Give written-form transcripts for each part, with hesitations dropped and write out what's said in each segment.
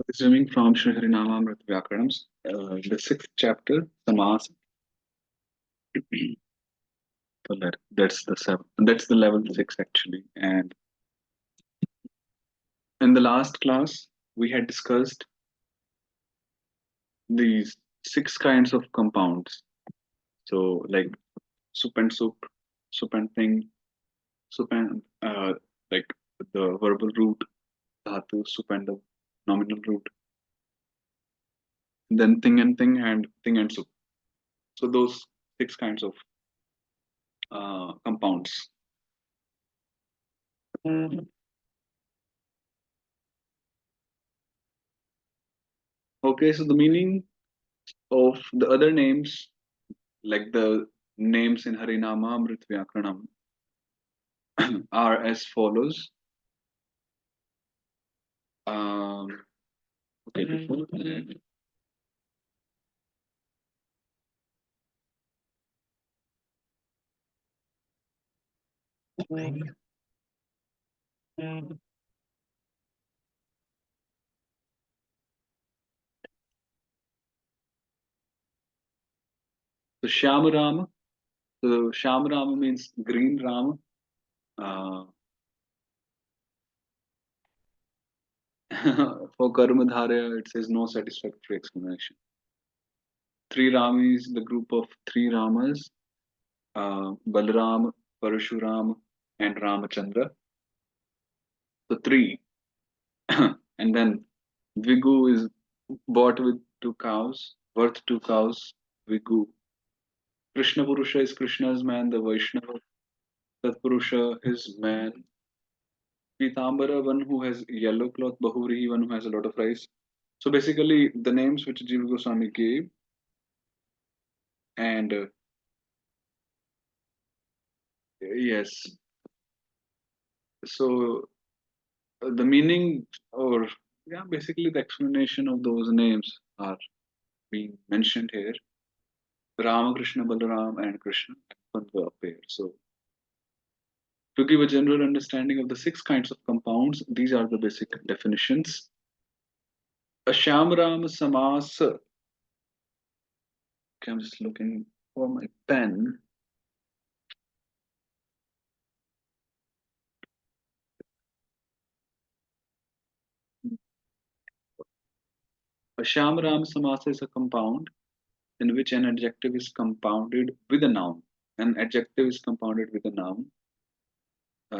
Resuming from Shri Harinamamrit Vyakaranams, the sixth chapter, Samasa. So that's the seven. That's the level six actually. And in the last class, we had discussed these six kinds of compounds. So like soup and soup, soup and thing, soup and like the verbal root, dhatu, soup and the nominal root, then thing and soup. So those six kinds of compounds. Mhm. Okay, so the meaning of the other names, like the names in Harinama Amrit Vyakranam, are as follows. Um, okay, before that, so Shyam Rama. So Shyam Rama means green Rama. Uh, for Karmadharya, it says no satisfactory explanation. Three Ramis, the group of three Ramas, Balram, Parashuram, and Ramachandra. So three. And then Vigu is bought with two cows, worth two cows, Vigu. Krishna Purusha is Krishna's man, the Vaishnava. Tatpurusha is man. Pitambara, one who has yellow cloth, Bahuri, one who has a lot of rice. So basically, the names which Jiva Goswami gave, and yes, so the meaning, or yeah, basically the explanation of those names are being mentioned here. Rama, Krishna, Balaram, and Krishna Pandva appear. So to give a general understanding of the six kinds of compounds, these are the basic definitions. A Shamram Samas. Okay, I'm just looking for my pen. A Shamram Samasa is a compound in which an adjective is compounded with a noun. An adjective is compounded with a noun.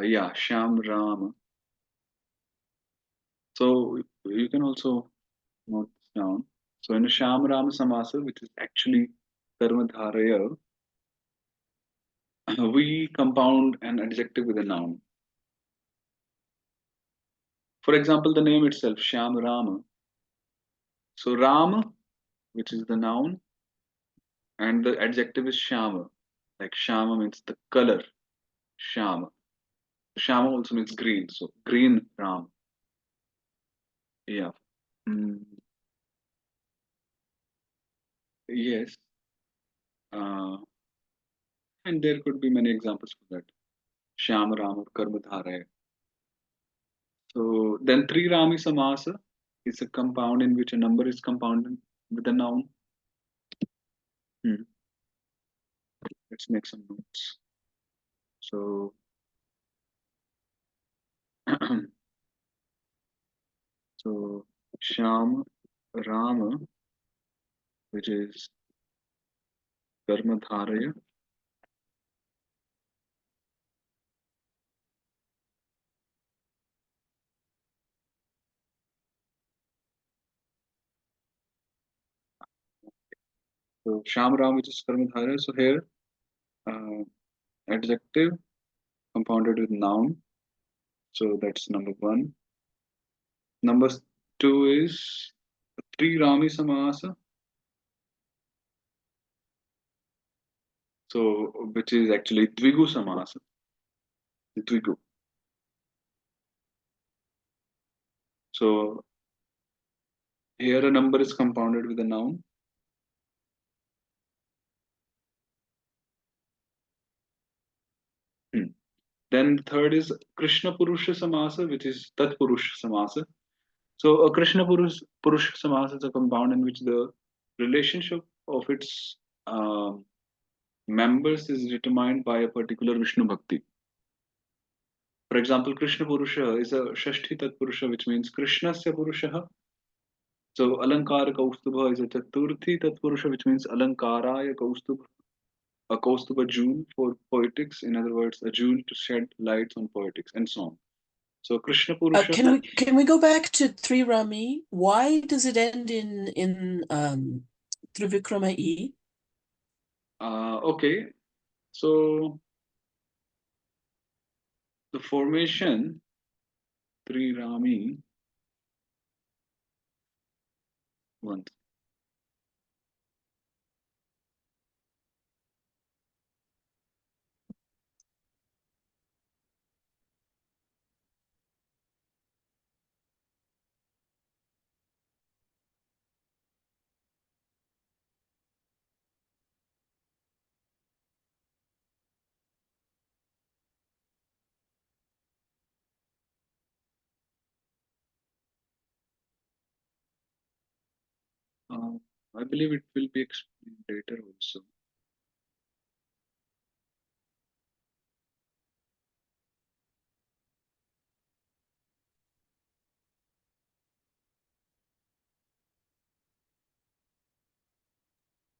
Yeah, Sham Ram. So you can also note this down. So in a Sham Ram Samasa, which is actually Karma Dharaya, we compound an adjective with a noun. For example, the name itself, Sham Rama. So Ram, which is the noun, and the adjective is Shama. Like Shama means the color, Shama. Shama also means green, so green Ram. Yeah. Mm, yes. Uh, and there could be many examples for that. Shama Ram or Karma Dharaya. So then three Rami Samasa is a compound in which a number is compounded with a noun. Hmm. Let's make some notes. So so Sham Rama, which is Karma Dharaya. So Sham Ram, which is Karma Dharaya. So here uh, adjective compounded with noun. So that's number one. Number two is three Rami Samasa. So which is actually Dvigu Samasa. Dvigu. So here a number is compounded with a noun. Hmm. Then third is Krishna Purusha Samasa, which is Tat Purusha Samasa. So a Krishna Purush Samasa is a compound in which the relationship of its members is determined by a particular Vishnu Bhakti. For example, Krishna Purusha is a Shashti Tat Purusha, which means Krishnasya Purushaha. So Alankara Kaustubha is a Chaturthi Tat Purusha, which means Alankaraya Kaustubha. A Kaustubha jewel for poetics, in other words, a jewel to shed lights on poetics and so on. So Krishna Purusha. Can we go back to Tri Rami? Why does it end in Trivikrama E? Okay, so the formation Tri Rami one. I believe it will be explained later also.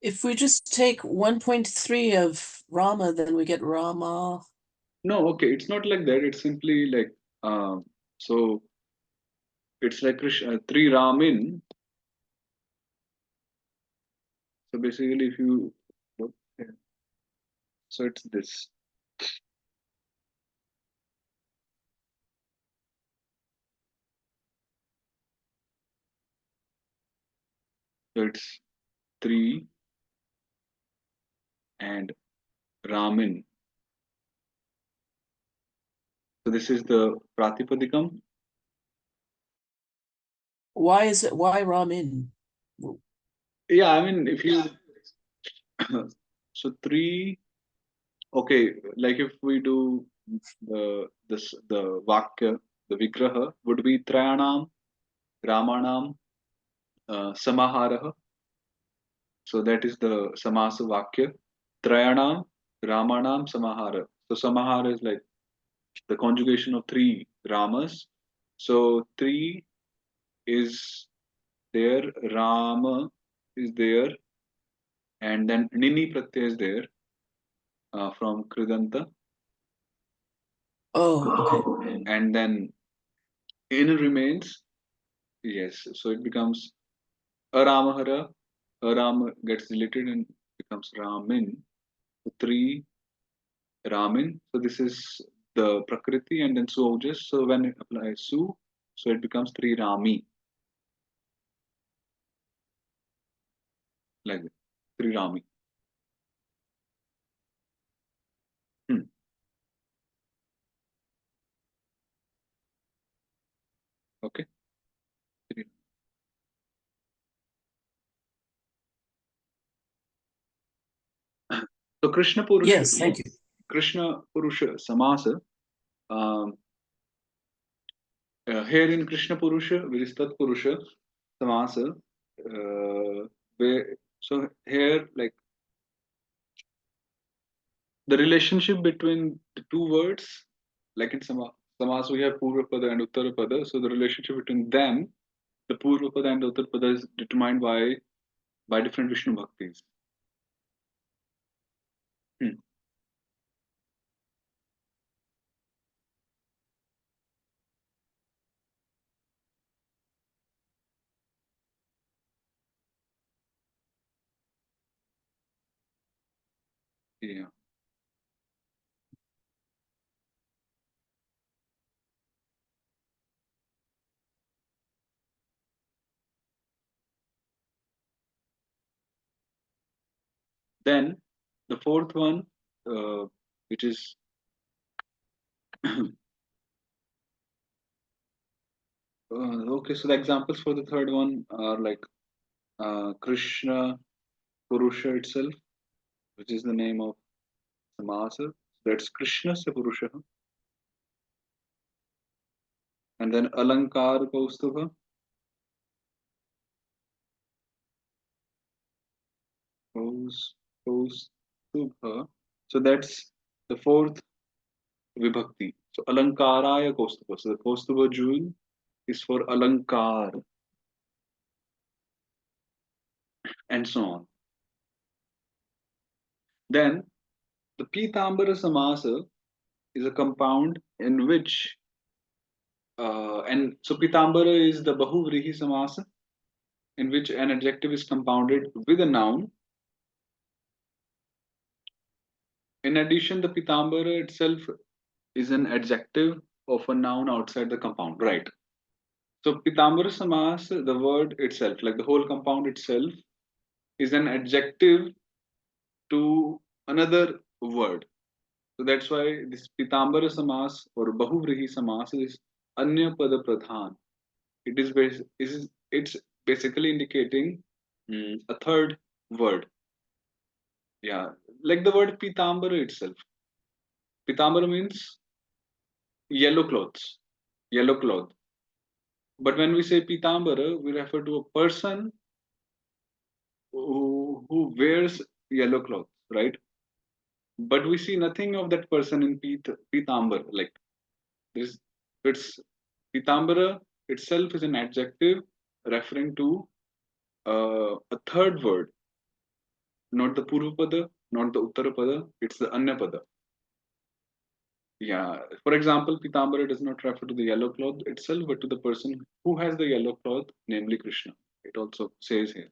If we just take 1.3 of Rama, then we get Rama. No, okay, it's not like that. It's simply like so. It's like Krishna, Tri Ramin. So basically, if you look here, so it's this. So it's Tri and Ramin. So this is the Pratipadikam. Why Ramin? Yeah, I mean, if you so three, okay, like if we do the Vakya, the Vigraha would be Trayanam, Ramanam, Samaharaha. So that is the Samasa Vakya. Trayanam, Ramanam, Samahara. So Samahara is like the conjugation of three Ramas. So three is there, Rama is there, and then Nini Pratyay is there from Kridanta. Oh, okay. And then in remains, yes, so it becomes Aramahara, Aram gets deleted and becomes Ramin. So three Ramin. So this is the Prakriti and then Su Aujas. So when you apply Su, so it becomes three Rami. Like that. Three Rami. Hmm. Okay. Three. So Krishna Purusha. Yes, thank you. Krishna Purusha Samasa. Um, here in Krishna Purusha, Viristat Purusha Samasa. So here, like the relationship between the two words, like in Samas, we have Purva Pada and Uttara Pada. So the relationship between them, the Purva Pada and the Uttara Pada is determined by different Vishnu Bhaktis. Hmm. Yeah. Then the fourth one, which is okay. So the examples for the third one are like Krishna Purusha itself, which is the name of Samasa. That's Krishna Se Purusha. And then Alankar Kaustubha. Kaustubha. So that's the fourth vibhakti. So alankaraya kaustubha. So the kaustubha jewel is for alankar and so on. Then the Pitambara Samasa is a compound in which and so Pitambara is the Bahuvrihi Samasa in which an adjective is compounded with a noun. In addition, the Pitambara itself is an adjective of a noun outside the compound, right? So Pitambara Samas, the word itself, like the whole compound itself, is an adjective to another word. So that's why this Pitambara Samas or Bahuvrihi Samas is Anya Pada Pradhan. It's basically indicating a third word. Yeah, like the word Pitambara itself. Pitambara means yellow clothes, yellow cloth. But when we say Pitambara, we refer to a person who wears yellow clothes, right? But we see nothing of that person in Pitambara. Like this, it's Pitambara itself is an adjective referring to a third word, not the Purvapada, not the Uttarapada, it's the Anyapada. Yeah. For example, Pitambara does not refer to the yellow cloth itself, but to the person who has the yellow cloth, namely Krishna. It also says here.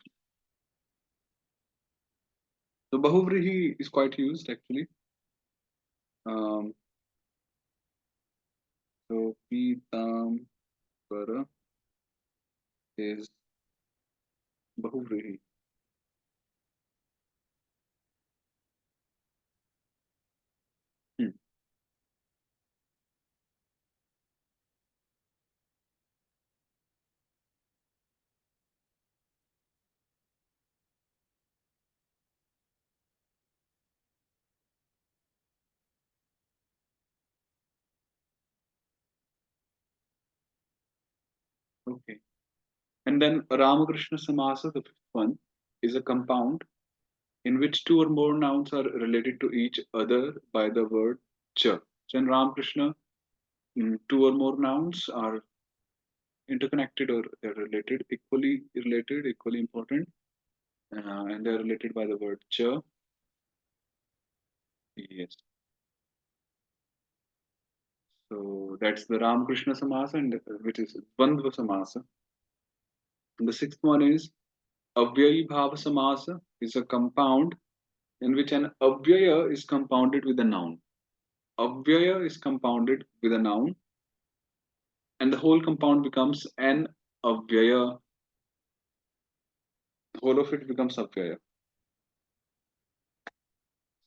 So Bahuvrihi is quite used actually. Um, so Pitambara is Bahuvrihi. Hmm. Okay. And then Ramakrishna Samasa, the fifth one, is a compound in which two or more nouns are related to each other by the word cha. So in Ramakrishna, two or more nouns are interconnected or they're related, equally important, and they're related by the word cha. Yes. So that's the Ramakrishna Samasa, and which is Dvandva Samasa. And the sixth one is Avyayi Bhava Samasa, is a compound in which an avyaya is compounded with a noun. Avyaya is compounded with a noun, and the whole compound becomes an avyaya. The whole of it becomes avyaya.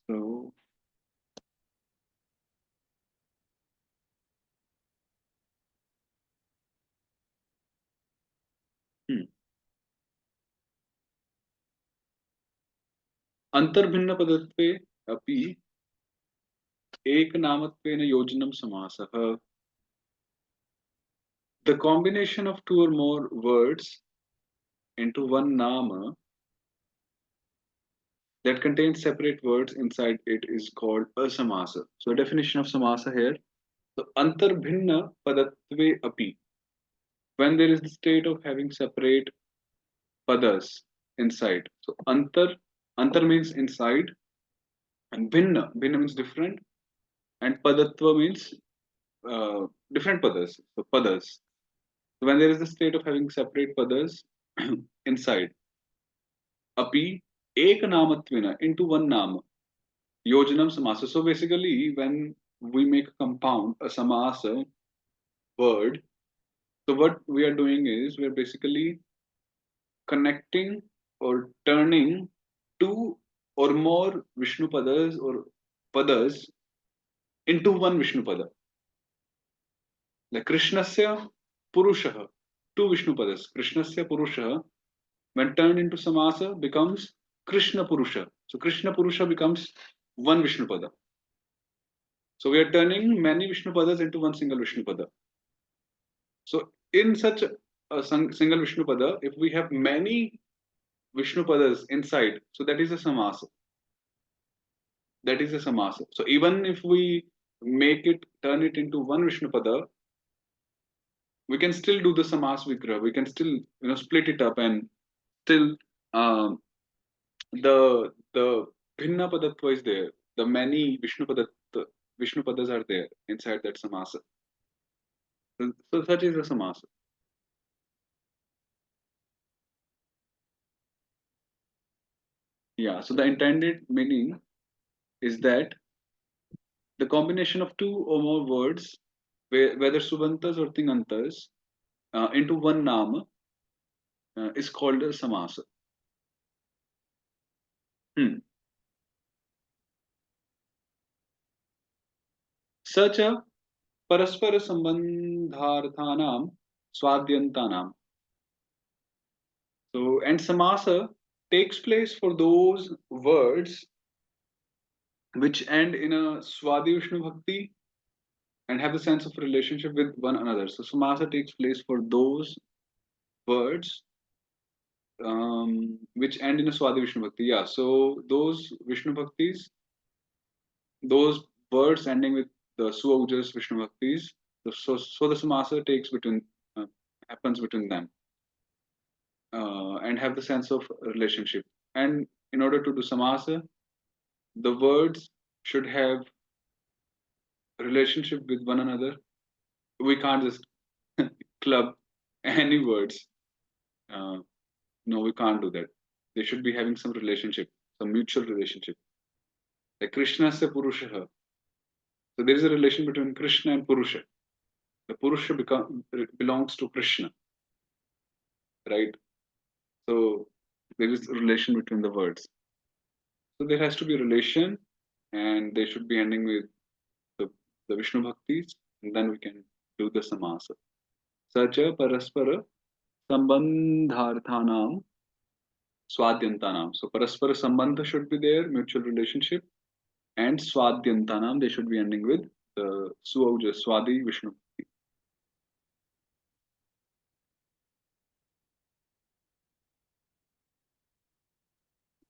So, hmm. Antarbhinnapadatve api eknamattvena yojanam samasah. The combination of two or more words into one nama that contains separate words inside it is called a samasa. So, a definition of samasa here. So, antarbhinna padatve api. When there is the state of having separate padas inside. So, antar means inside, and bhinna means different, and padatva means different padas. So, padas. So, when there is the state of having separate padas inside, api ek namatvina into one nama. Yojanam samasa. So basically, when we make a compound, a samasa word, so what we are doing is we are basically connecting or turning two or more Vishnu padas or padas into one Vishnu pada. Like Krishnasya Purushaha, two Vishnu padas. Krishnasya Purushaha, when turned into samasa, becomes Krishna Purusha. So Krishna Purusha becomes one Vishnu pada. So we are turning many Vishnu padas into one single Vishnu pada. So in such a single Vishnu pada, if we have many Vishnupadas inside. So that is a samasa. That is a samasa. So even if we turn it into one Vishnupada, we can still do the samas vigraha. We can still split it up and still um, the bhinna padatva is there. The many Vishnupadas are there inside that samasa. So such is a samasa. Yeah. So the intended meaning is that the combination of two or more words, whether subantas or tingantas, into one nama is called a samasa. Hmm. Such a paraspara sambandharthanam swadyantanam. So, and samasa takes place for those words which end in a swadi Vishnu bhakti and have a sense of relationship with one another. So, samasa takes place for those words which end in a swadi Vishnu bhakti. Yeah, so those Vishnu bhaktis, those words ending with the suaujas Vishnu bhaktis, so the samasa takes between happens between them and have the sense of relationship. And in order to do samasa, the words should have relationship with one another. We can't just club any words. Uh, no, we can't do that. They should be having some relationship, some mutual relationship. Like Krishna se Purusha. So there is a relation between Krishna and Purusha. The Purusha belongs to Krishna, right? So there is a relation between the words. So there has to be a relation, and they should be ending with the, the Vishnu Bhaktis, and then we can do the Samasa. Sacha Paraspara Sambandharthanam Swadyantanam. So Paraspara Sambandha should be there, mutual relationship, and Swadyantanam, they should be ending with the Suauja, Swadi Vishnu.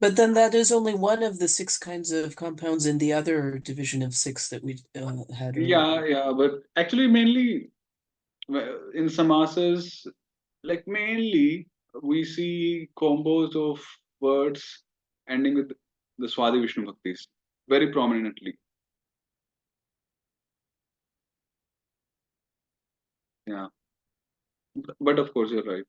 But then that is only one of the six kinds of compounds in the other division of six that we had earlier. Yeah, but actually, mainly in samasas, like mainly we see combos of words ending with the Swadi Vishnu Bhaktis very prominently. Yeah, but of course you're right.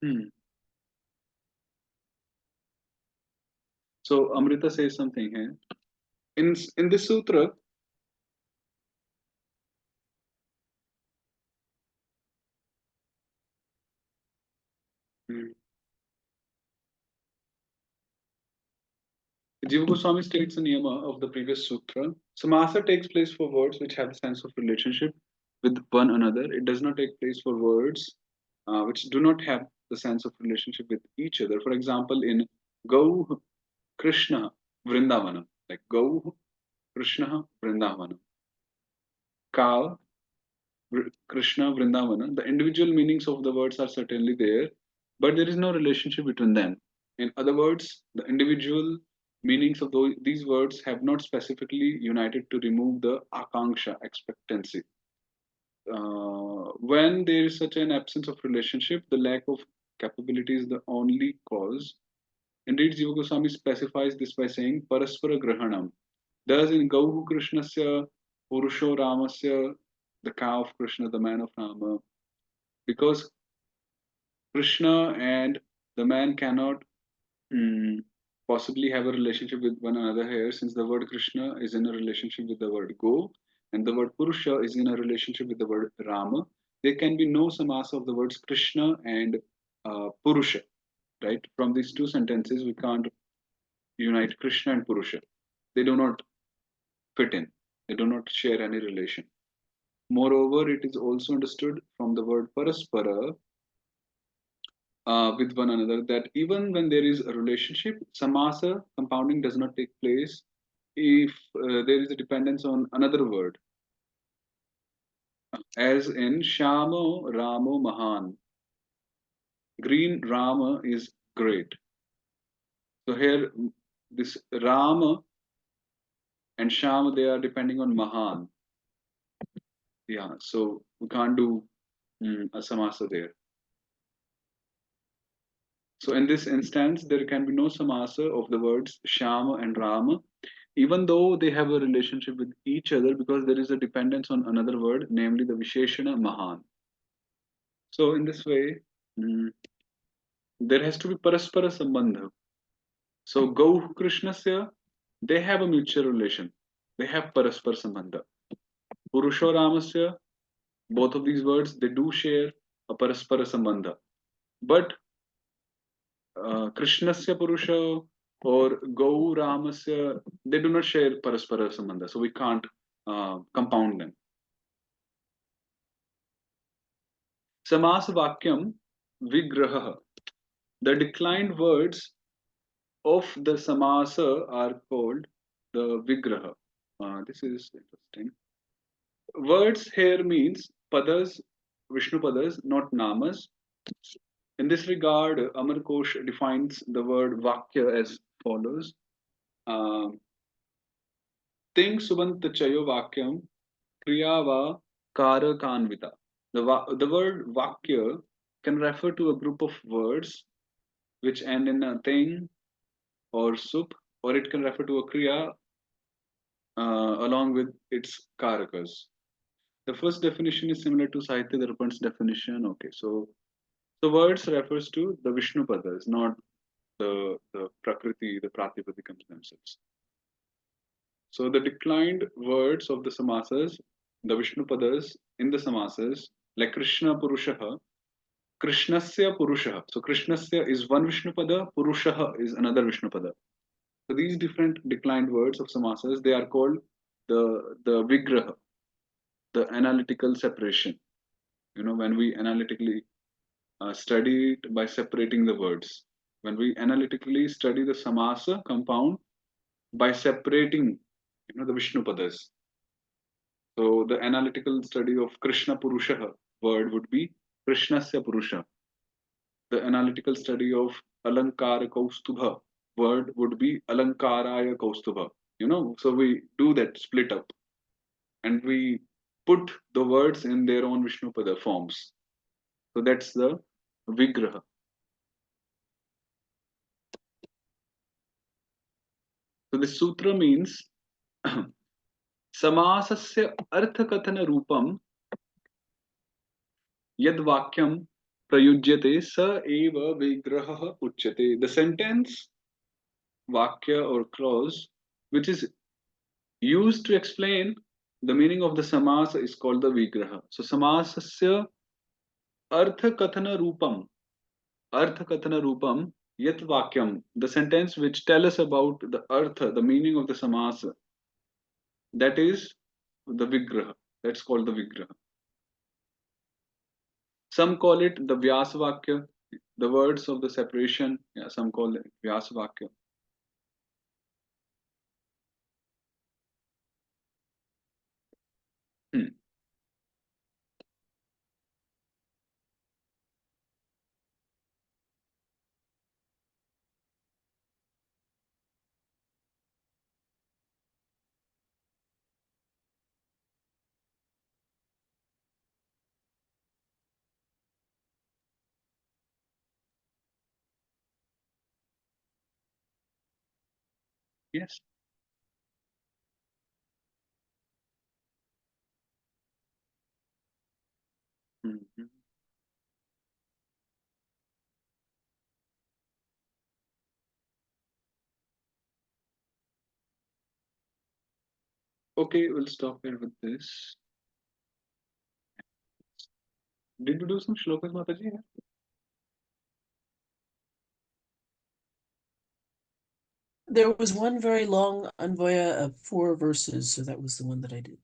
Hmm. So Amrita says something here in this sutra. Hmm. Jiva Goswami states a niyama of the previous sutra. Samasa takes place for words which have a sense of relationship with one another. It does not take place for words which do not have the sense of relationship with each other. For example, in Gau Krishna Vrindavana, like Gau Krishna Vrindavana, Cow Krishna Vrindavana, the individual meanings of the words are certainly there, but there is no relationship between them. In other words, the individual meanings of these words have not specifically united to remove the akanksha, expectancy. When there is such an absence of relationship, the lack of capability is the only cause. Indeed, Jiva Goswami specifies this by saying Paraspara Grahanam. Thus, in Gauhu Krishnasya, Purusho Ramasya, the cow of Krishna, the man of Rama, because Krishna and the man cannot possibly have a relationship with one another here, since the word Krishna is in a relationship with the word Go, and the word Purusha is in a relationship with the word Rama. There can be no samasa of the words Krishna and Purusha, right? From these two sentences, we can't unite Krishna and Purusha. They do not fit in, they do not share any relation. Moreover, it is also understood from the word Paraspara with one another that even when there is a relationship, samasa compounding does not take place if there is a dependence on another word, as in Shamo Ramo Mahan. Green Rama is great. So here, this Rama and Shama, they are depending on Mahan. Yeah, so we can't do a samasa there. So in this instance, there can be no samasa of the words Shama and Rama, even though they have a relationship with each other because there is a dependence on another word, namely the Visheshana Mahan. So in this way, mm, there has to be Paraspara Sambandha. So Gau Krishnasya, they have a mutual relation. They have Paraspara Sambandha. Purusho Ramasya, both of these words, they do share a Paraspara Sambandha. But Krishnasya Purusha or Gau Ramasya, they do not share Paraspara Sambandha. So we can't compound them. Samasa Vakyam Vigraha. The declined words of the Samasa are called the Vigraha. This is interesting. Words here means padas, Vishnu padas, not namas. In this regard, Amar Kosh defines the word Vakya as follows. Um, Ting subant chayo vakyam kriyava kara kanvita. The word Vakya can refer to a group of words which end in a thing or sup, or it can refer to a kriya along with its karakas. The first definition is similar to Sahitya Darpan's definition. Okay, so the words refers to the Vishnu padas, not the Prakriti, the Pratipadikams themselves. So the declined words of the samasas, the Vishnu padas in the samasas, like Krishna Purushaha, Krishnasya Purushaha. So Krishnasya is one Vishnu pada, Purushaha is another Vishnu pada. So these different declined words of samasas, they are called the Vigraha, the analytical separation. When we analytically study it by separating the words. When we analytically study the samasa compound by separating, the Vishnu padas. So the analytical study of Krishna Purusha word would be Krishnasya Purusha. The analytical study of Alankara Kaustubha word would be Alankaraya Kaustubha. So we do that split up and we put the words in their own Vishnu pada forms. So that's the Vigraha. So this sutra means समासस्य अर्थकथन रूपम यद वाक्यम प्रयुज्यते स एव विग्रहः उच्यते. The sentence, vakya or clause which is used to explain the meaning of the samasa is called the vigraha. So samasasya arthakathana rupam yat vakyam, the sentence which tell us about the artha, the meaning of the samasa, that is the vigraha. That's called the vigraha. Some call it the Vyasvakya, the words of the separation. Yeah, some call it Vyasvakya. Hmm. Yes. Mhm. Okay, we'll stop here with this. Did we do some shlokas, Mataji? There was one very long Anvaya of 4 verses, so that was the one that I did.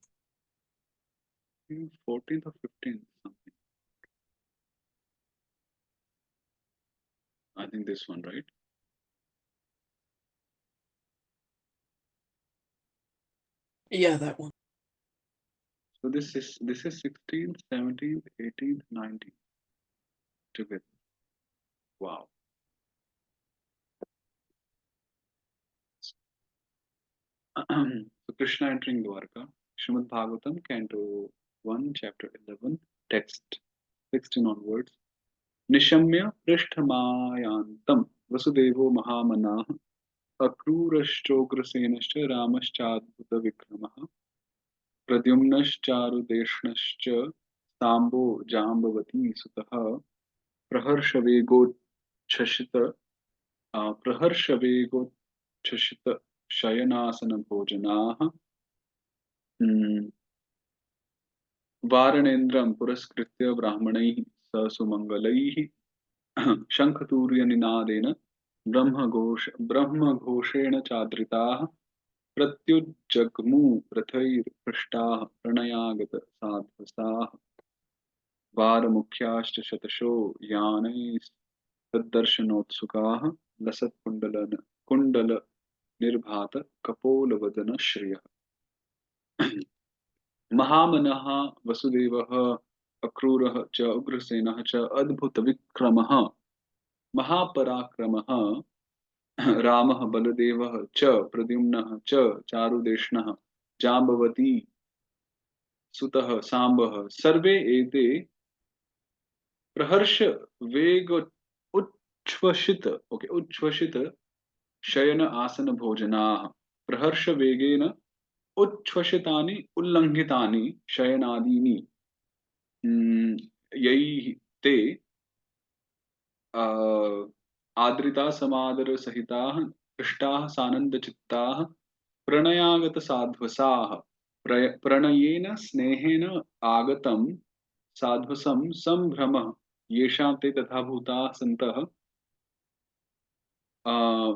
14th or 15th, something. I think this one, right? Yeah, that one. So this is 16th, 17th, 18th, 19th together. Wow. So Krishna entering Dwarka, Srimad Bhagavatam, Canto 1, Chapter 11, text 16 onwards. Nishamya Prishtamayantam Vasudevo Mahamanah Akrurashchograsenascha Ramaschadbhuta Vikramah Pradyumnascharudeshnascha Sambo Jambavati Sutah Praharshavegochashita Praharshavegochashita Shayanasana Bhojanaah वारणेन्द्रं पुरस्कृत्य ब्राह्मणैः ससुमङ्गलैः शङ्खतूर्यनिनादेन ब्रह्मघोषेण चादृताः प्रत्युज्जग्मु रथैर्हृष्टाः प्रणयागतसाध्वसाः वारमुख्याश्च शतशो यानैस्तद्दर्शनोत्सुकाः लसत्कुण्डलनिर्भात कपोलवदनश्रियः महामनः वसुदेवः अक्रूरः च उग्रसेनः च अद्भुतविक्रमः महापराक्रमः रामः बलदेवः च प्रद्युम्नः च चारुदेष्णः जाम्बवती सुतः साम्बः सर्वे एते प्रहर्ष वेग उच्छ्वसित ओके उच्छ्वसित शयन आसन भोजनाः प्रहर्ष वेगेन उच्छ्वसितानि उल्लङ्घितानि शयनादीनि यैः ते आदृता समादर सहिताः हृष्टाः सानन्दचित्ताः प्रणयागतसाध्वसाः प्रणयेन स्नेहेन आगतं साध्वसं सम्भ्रमः येषां ते तथा भूताः सन्तः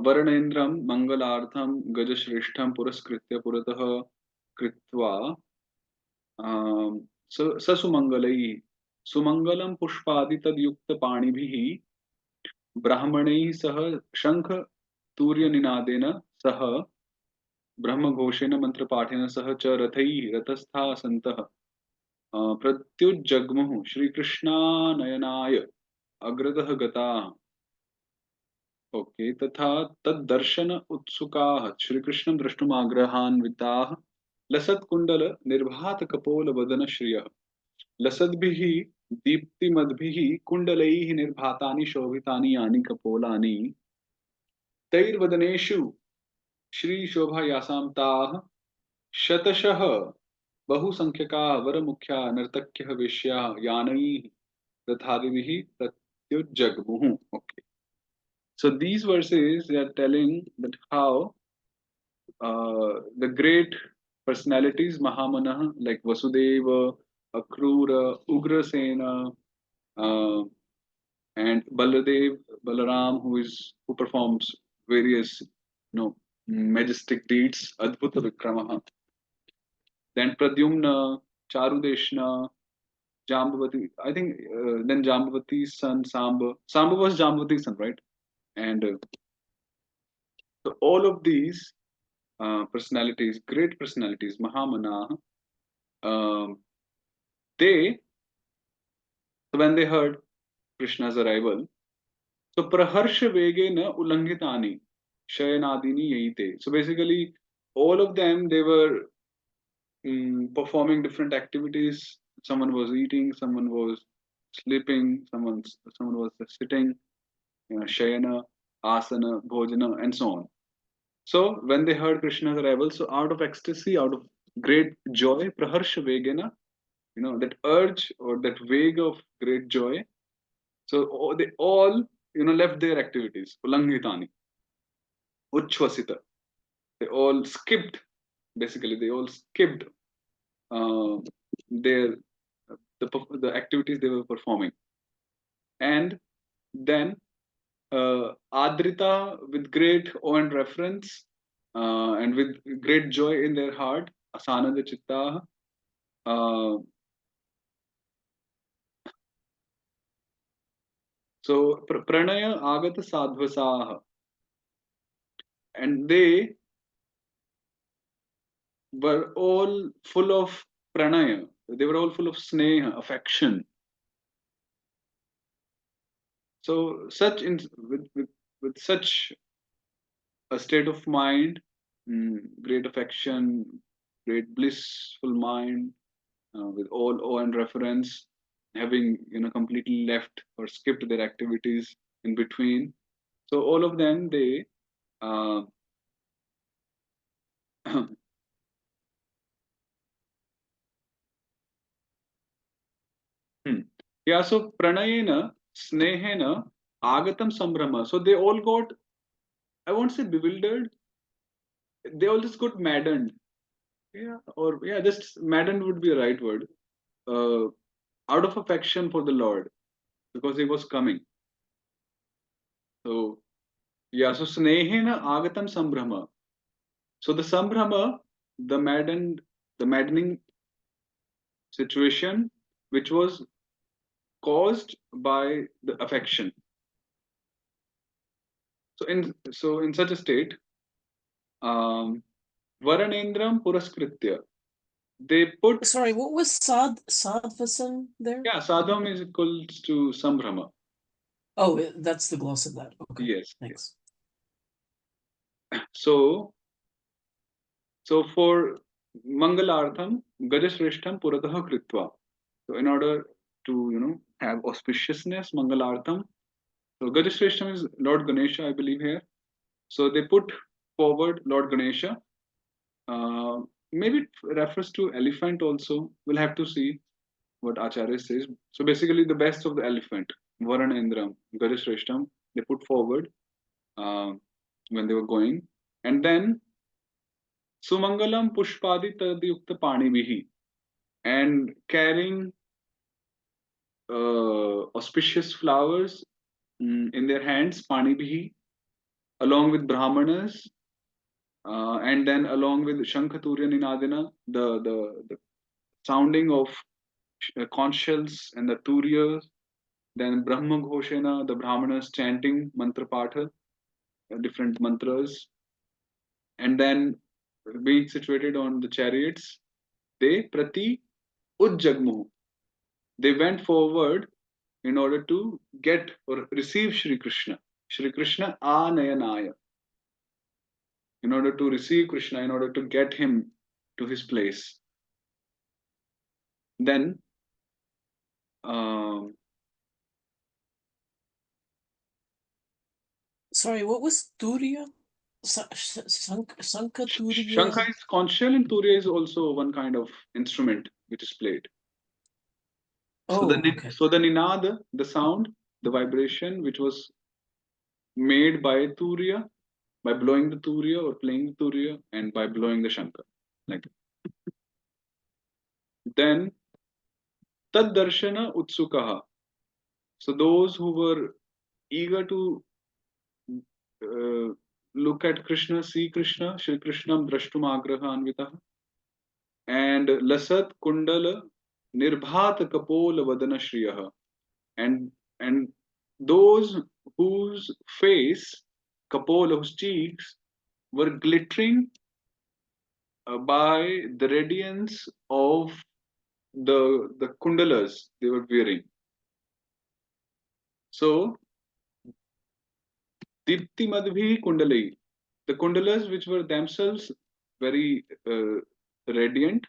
वर्णेन्द्रं मङ्गलार्थं गजश्रेष्ठं पुरस्कृत्य पुरतः कृत्वा ससुमङ्गलैः सुमङ्गलं पुष्पादि तद्युक्तपाणिभिः ब्राह्मणैः सह शङ्ख तूर्यनिनादेन सह ब्रह्मघोषेण मन्त्रपाठेन सह च रथैः रथस्थाः सन्तः प्रत्युज्जग्मुः श्रीकृष्णानयनाय अग्रतः गताः ओके तथा तद्दर्शन उत्सुकाः श्रीकृष्णं द्रष्टुमाग्रहान्विताः लसत्कुण्डल निर्भात कपोल वदन श्रियः लसद्भिः दीप्तिमद्भिः कुण्डलैः निर्भातानि शोभितानि यानि कपोलानि तैर्वदनेषु श्रीशोभायासां ताः शतशः बहुसंख्यकाः वरमुख्या नर्तक्यः वेश्याः यानैः रथादिभिः प्रत्युज्जग्मुः. Okay. So these verses they are telling that how the great personalities Mahamanah like Vasudeva, Akrura, Ugrasena, uh, and Balaram, who performs various majestic deeds, Adbhuta Vikramaha. Then Pradyumna, Charudeshna, Jambavati. I think then Jambavati's son Samba. Samba was Jambavati's son, right? And so all of these personalities, great personalities, Mahamana, um, they, so when they heard Krishna's arrival, so praharsha vegena ulangitani shayanadini yaite. So basically, all of them, they were performing different activities. Someone was eating, someone was sleeping, someone was sitting, shayana, asana, bhojana, and so on. So when they heard Krishna's arrival, so out of ecstasy, out of great joy, praharsha vegena, that urge or that wave of great joy. So they all, left their activities. Ulangitani, uchvasita. They all skipped. Basically, they all skipped uh, their the activities they were performing, and then Adrita with great awe and reverence, and with great joy in their heart, asananda chitta. Uh, so pranaya agata sadhvasaha, and they were all full of pranaya. They were all full of sneha, affection. So such with such a state of mind, great affection, great blissful mind, with all awe and reference, having completely left or skipped their activities in between. So all of them they uh, hmm. Yeah, so pranayena, snehena, agatam sambrama. So they all got, I won't say bewildered, they all just got maddened. Yeah, or yeah, just maddened would be a right word. Uh, Out of affection for the Lord, because he was coming. So yeah, so snehena agatam sambrama. So the sambrama, the maddening situation, which was caused by the affection. So in such a state, um, Varanendram Puraskritya, they put, Sorry, what was sadvasam there? yeah, sadham is equals to sambrama. Oh, that's the gloss of that. Okay, Yes, yes. thanks. So for Mangalartham, Gajashreshtham Puratah Kritva. So in order to have auspiciousness, Mangalartham. So Gajashreshtham is Lord Ganesha, I believe here. So they put forward Lord Ganesha. Uh, Maybe it refers to elephant also. We'll have to see what Acharya says. So basically, the best of the elephant, Varana Indram, Gajashreshtham, they put forward uh, when they were going. And then Sumangalam Pushpadi Tadyukta Panivihi, and carrying auspicious flowers in their hands, Panivihi, along with Brahmanas, and then along with Shankhaturya Ninadina, the sounding of conch shells and the turyas, then Brahma Ghoshena, the Brahmanas chanting mantra patha, different mantras, and then being situated on the chariots, they prati ujjagmu. They went forward in order to get or receive Shri Krishna. Shri Krishna anayanaya. In order to receive Krishna, in order to get him to his place. Then um, Sorry, what was Turiya? Sanka Shankha Turiya? is conch shell and Turiya is also one kind of instrument which is played. So Oh, okay. the ninad, the sound, the vibration which was made by Turiya, by blowing the Turiya or playing the Turiya, and by blowing the Shankha. Like then tad darshana utsukaha. So those who were eager to uh, look at Krishna, see Krishna, Shri Krishnam drashtum agraha anvitaha, and lasat kundala nirbhat kapola vadana shriyaha, and those whose face, kapola, whose cheeks were glittering by the radiance of the kundalas they were wearing. So dipti madhvi kundalai, the kundalas which were themselves very radiant,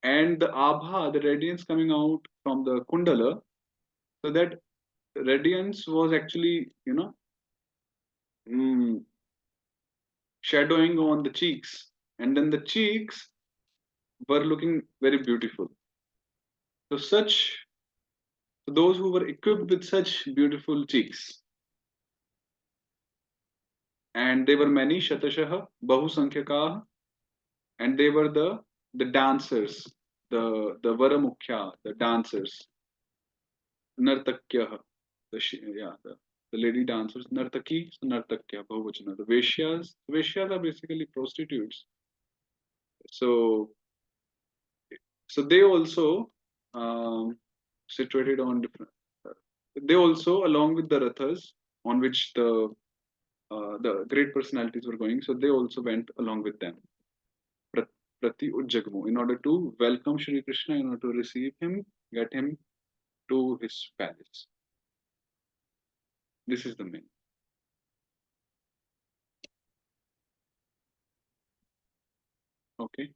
and the abha, the radiance coming out from the kundala, so that radiance was actually mm, shadowing on the cheeks, and then the cheeks were looking very beautiful. So those who were equipped with such beautiful cheeks, and they were many, shatashah bahusankhyakaa, and they were the dancers, the varamukhya, the dancers, nartakyah, the lady dancers, nartaki, so nartakya, bahuvachana. The veshyas are basically prostitutes. So they also um, situated on different. They also, along with the rathas on which the great personalities were going, so they also went along with them. Prati Ujjagmu, in order to welcome Shri Krishna, in order to receive him, get him to his palace. This is the main. Okay.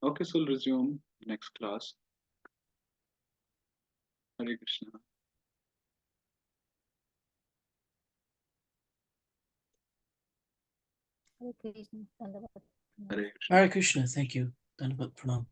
Okay, so we'll resume next class. Hare Krishna. Hare Krishna. Dandavat. Hare Krishna. Hare Krishna. Thank you. Dandavat Pranam.